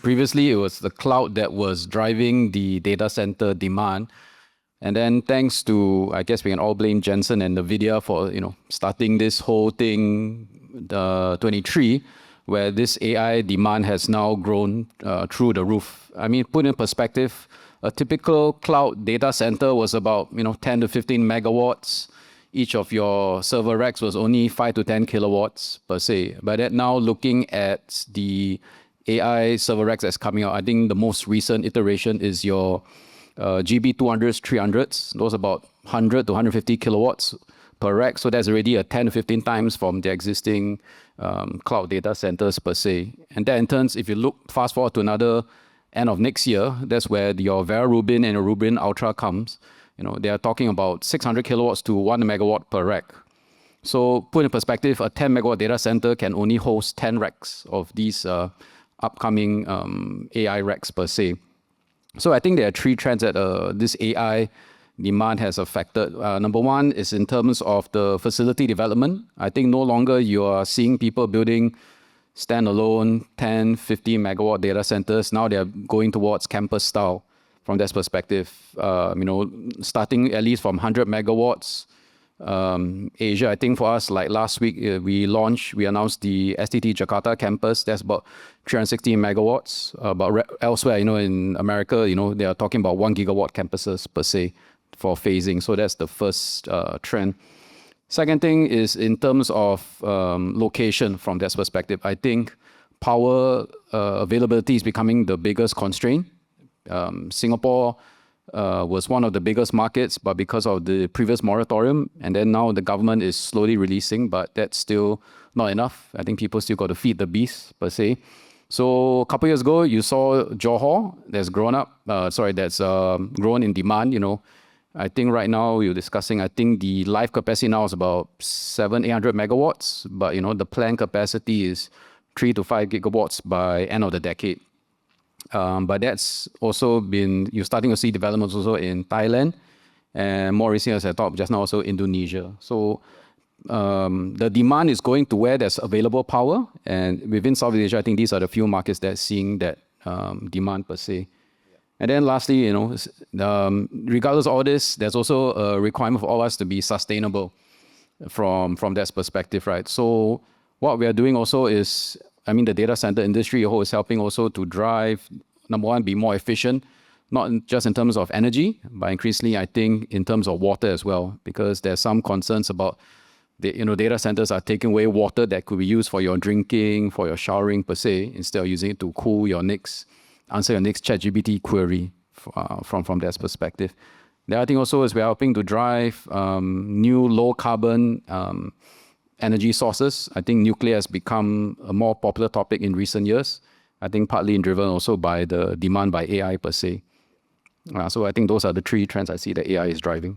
Previously, it was the cloud that was driving the data center demand. And then thanks to, I guess we can all blame Jensen and NVIDIA for, starting this whole thing, the 23, where this AI demand has now grown through the roof. I mean, put in perspective, a typical cloud data center was about, 10 to 15 megawatts. Each of your server racks was only 5 to 10 kilowatts per se. But that now looking at the AI server racks that's coming out, I think the most recent iteration is your GB200s, 300s. Those about 100 to 150 kilowatts per rack. So that's already a 10 to 15 times from the existing cloud data centers per se. And that in turns, if you look fast forward to another end of next year, that's where your Vera Rubin and your Rubin Ultra comes. They are talking about 600 kilowatts to 1 megawatt per rack. So put in perspective, a 10 megawatt data center can only host 10 racks of these upcoming AI racks per se. So I think there are three trends that this AI demand has affected. Number one is in terms of the facility development. I think no longer you are seeing people building standalone 10, 50 megawatt data centers. Now they're going towards campus style from that perspective. Starting at least from 100 megawatts. Asia, I think for us, like last week, we announced the STT Jakarta campus. That's about 360 megawatts. But elsewhere, in America, they are talking about 1 gigawatt campuses per se for phasing. So that's the first trend. Second thing is in terms of location from that perspective. I think power availability is becoming the biggest constraint. Singapore was one of the biggest markets, but because of the previous moratorium, and then now the government is slowly releasing, but that's still not enough. I think people still got to feed the beast per se. So a couple years ago, you saw Johor that's grown in demand. I think right now we're discussing, I think the live capacity now is about 800 megawatts, but the planned capacity is 3 to 5 gigawatts by end of the decade. But that's also you're starting to see developments also in Thailand, and more recently, as I talked just now, also Indonesia. So the demand is going to where there's available power, and within Southeast Asia, I think these are the few markets that are seeing that demand per se. And then lastly, regardless of all this, there's also a requirement for all of us to be sustainable from that perspective, right? So what we are doing also is, the data center industry is helping also to drive, number one, be more efficient, not just in terms of energy, but increasingly, I think, in terms of water as well, because there's some concerns about data centers are taking away water that could be used for your drinking, for your showering per se, instead of using it to cool answer your next ChatGPT query from that perspective. The other thing also is we're helping to drive new low carbon energy sources. I think nuclear has become a more popular topic in recent years. I think partly driven also by the demand by AI per se. So I think those are the three trends I see that AI is driving.